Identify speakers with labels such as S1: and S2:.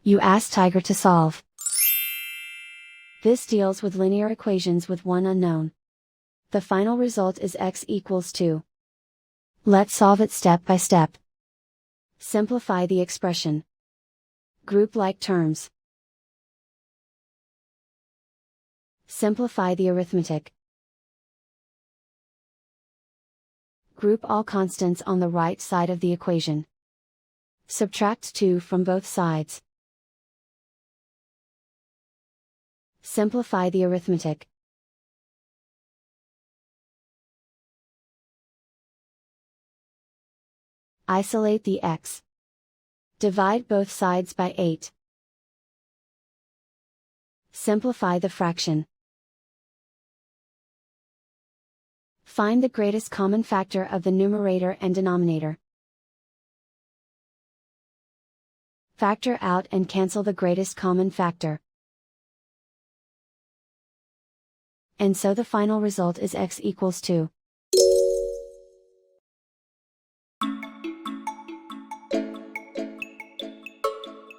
S1: You ask Tiger to solve. This deals with linear equations with one unknown. The final result is x equals 2. Let's solve it step by step. Simplify the expression. Group like terms. Simplify the arithmetic. Group all constants on the right side of the equation. Subtract 2 from both sides. Simplify the arithmetic. Isolate the x. Divide both sides by 8. Simplify the fraction. Find the greatest common factor of the numerator and denominator. Factor out and cancel the greatest common factor. And so the final result is x equals 2.